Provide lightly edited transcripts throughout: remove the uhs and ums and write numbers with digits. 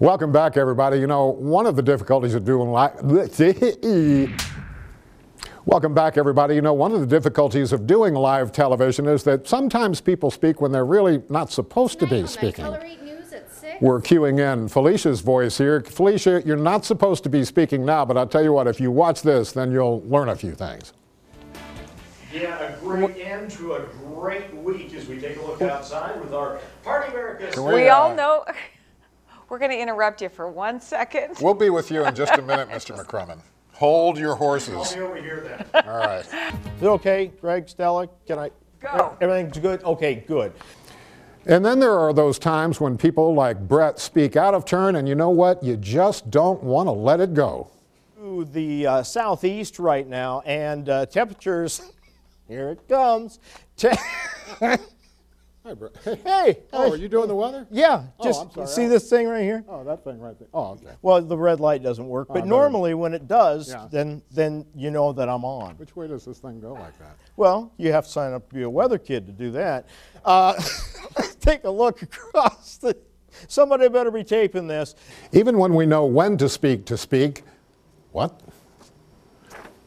Welcome back, everybody. You know, one of the difficulties of doing Welcome back, everybody. You know, one of the difficulties of doing live television is that sometimes people speak when they're really not supposed to be speaking. We're queuing in Felicia's voice here. Felicia, you're not supposed to be speaking now, but I'll tell you what, if you watch this, then you'll learn a few things. Yeah, a great end to a great week as we take a look outside with our Party America. We all know. We're going to interrupt you for 1 second. We'll be with you in just a minute, Mr. McCrummon. Hold your horses. I'll be over here then. All right. Is it okay, Greg, Stella? Can I? Go. Everything's good? Okay, good. And then there are those times when people like Brett speak out of turn, and you know what? You just don't want to let it go. To the southeast right now, and temperatures, here it comes. Hi, Brett. Hey! Oh, are you doing the weather? Yeah, Oh, just I'm sorry. see this thing right here? Oh, that thing right there. Oh, okay. Well, the red light doesn't work, but normally when it does, Yeah. then you know that I'm on. Which way does this thing go like that? Well, you have to sign up to be a weather kid to do that. Take a look across the. Somebody better be taping this. Even when we know when to speak, what?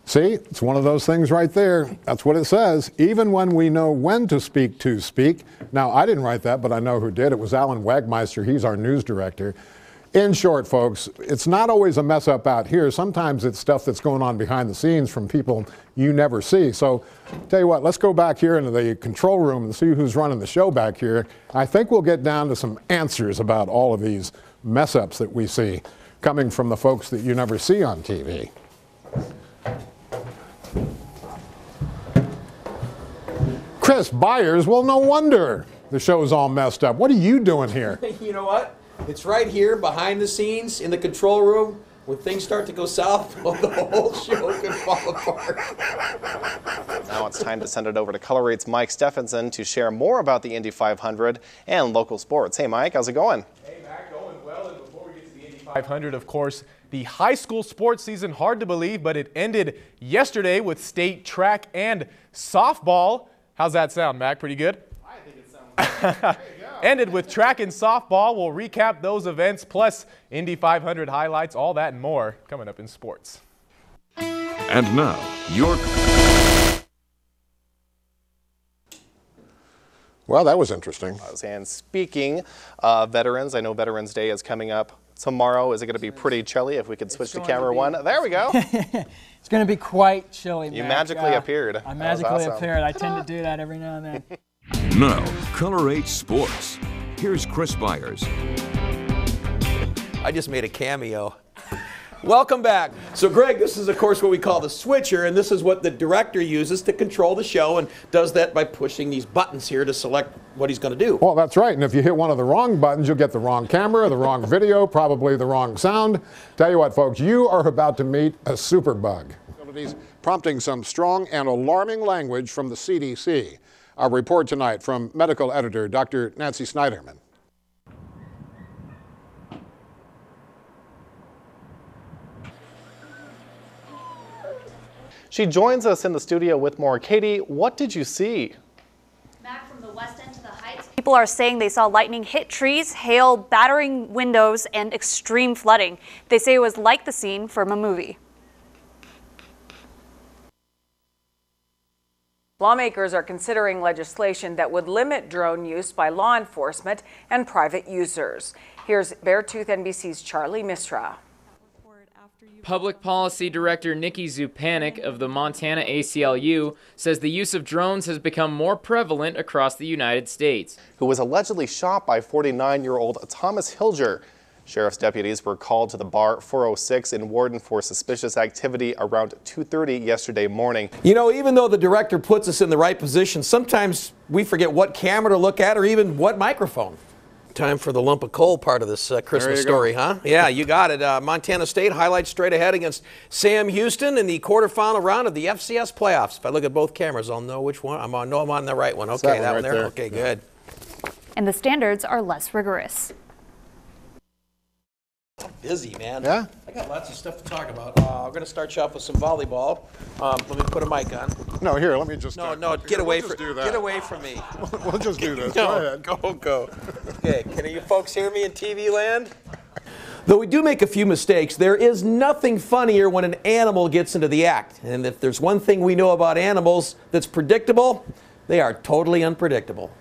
See, it's one of those things right there. That's what it says. Even when we know when to speak. Now, I didn't write that, but I know who did. It was Alan Wagmeister. He's our news director. In short, folks, it's not always a mess up out here. Sometimes it's stuff that's going on behind the scenes from people you never see. So, tell you what, let's go back here into the control room and see who's running the show back here. I think we'll get down to some answers about all of these mess ups that we see coming from the folks that you never see on TV. Chris Byers, well, no wonder the show's all messed up. What are you doing here? You know what? It's right here behind the scenes in the control room. When things start to go south, the whole show can fall apart. Now it's time to send it over to Color 8's Mike Stephenson to share more about the Indy 500 and local sports. Hey, Mike, how's it going? Hey, Matt, going well. And before we get to the Indy 500, of course, the high school sports season, hard to believe, but it ended yesterday with state track and softball. How's that sound, Mac? Pretty good? I think it sounds good. Ended with track and softball. We'll recap those events, plus Indy 500 highlights, all that and more coming up in sports. And now, your... Well, that was interesting. And speaking of veterans, I know Veterans Day is coming up tomorrow. Is it going to be pretty chilly? If we could switch to camera one. There we go. It's going to be quite chilly, You Mac. magically appeared. I magically awesome. appeared. I tend to do that every now and then. Now, Color 8 Sports. Here's Chris Byers. I just made a cameo. Welcome back. So, Greg, this is, of course, what we call the switcher, and this is what the director uses to control the show, and does that by pushing these buttons here to select what he's going to do. Well, that's right. And if you hit one of the wrong buttons, you'll get the wrong camera, the wrong video, probably the wrong sound. Tell you what, folks, you are about to meet a superbug. Prompting some strong and alarming language from the CDC. Our report tonight from medical editor Dr. Nancy Snyderman. She joins us in the studio with more. Katie, what did you see? Back from the west end to the heights. People are saying they saw lightning hit trees, hail battering windows, and extreme flooding. They say it was like the scene from a movie. Lawmakers are considering legislation that would limit drone use by law enforcement and private users. Here's Beartooth NBC's Charlie Misra. Public Policy Director Nikki Zupanik of the Montana ACLU says the use of drones has become more prevalent across the United States. Who was allegedly shot by 49-year-old Thomas Hilger. Sheriff's deputies were called to the bar 406 in Warden for suspicious activity around 2:30 yesterday morning. You know, even though the director puts us in the right position, sometimes we forget what camera to look at or even what microphone. Time for the lump of coal part of this Christmas story, huh? Yeah, you got it. Montana State highlights straight ahead against Sam Houston in the quarterfinal round of the FCS playoffs. If I look at both cameras, I'll know which one. I'm on the right one. Okay, that one there. Okay, good. And the standards are less rigorous. Busy, man. Yeah? I got lots of stuff to talk about. We're going to start you off with some volleyball. Let me put a mic on. No, here, let me just... No, get away from me. We'll just do this. No, Go ahead. Go. Okay, can you folks hear me in TV land? Though we do make a few mistakes, there is nothing funnier when an animal gets into the act. And if there's one thing we know about animals that's predictable, they are totally unpredictable.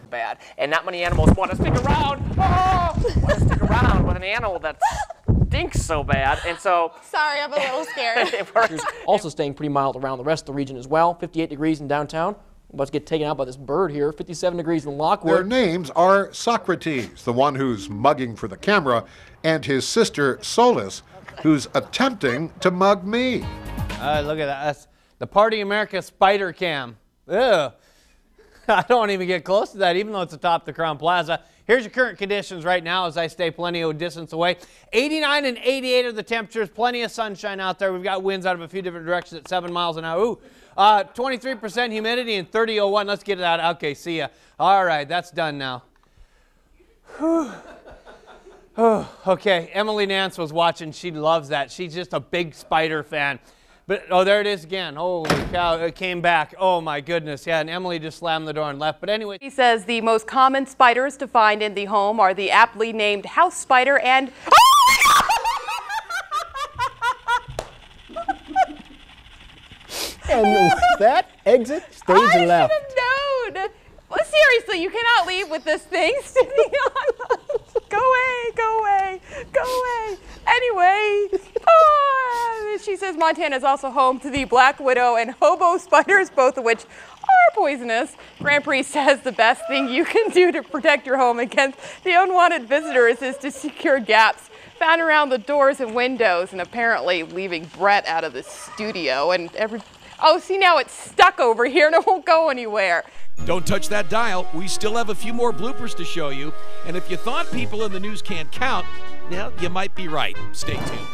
Bad. And not many animals want to stick around. Want to stick around with an animal that stinks so bad. And so, sorry, I'm a little scared. Also staying pretty mild around the rest of the region as well. 58 degrees in downtown. About to get taken out by this bird here. 57 degrees in Lockwood. Their names are Socrates, the one who's mugging for the camera, and his sister Solus, who's attempting to mug me. Look at that. That's the Party America spider cam. Ugh. I don't even get close to that, even though it's atop the Crown Plaza. Here's your current conditions right now as I stay plenty of distance away. 89 and 88 are the temperatures. Plenty of sunshine out there. We've got winds out of a few different directions at 7 miles an hour. Ooh, 23% humidity and 30:01. Let's get it out. Okay, see ya. All right, that's done now. Whew. Oh, okay, Emily Nance was watching. She loves that. She's just a big spider fan. But, oh, there it is again. Holy cow, it came back. Oh, my goodness. Yeah, and Emily just slammed the door and left. But anyway. He says the most common spiders to find in the home are the aptly named house spider and... And with that, exit stage left. I should have known. Well, seriously, you cannot leave with this thing sitting on. Go away, go away, go away. Anyway, she says Montana is also home to the black widow and hobo spiders, both of which are poisonous. Grand Prix says the best thing you can do to protect your home against the unwanted visitors is to secure gaps found around the doors and windows, and apparently leaving Brett out of the studio. And oh, see, now it's stuck over here and it won't go anywhere. Don't touch that dial. We still have a few more bloopers to show you. And if you thought people in the news can't count, well, you might be right. Stay tuned.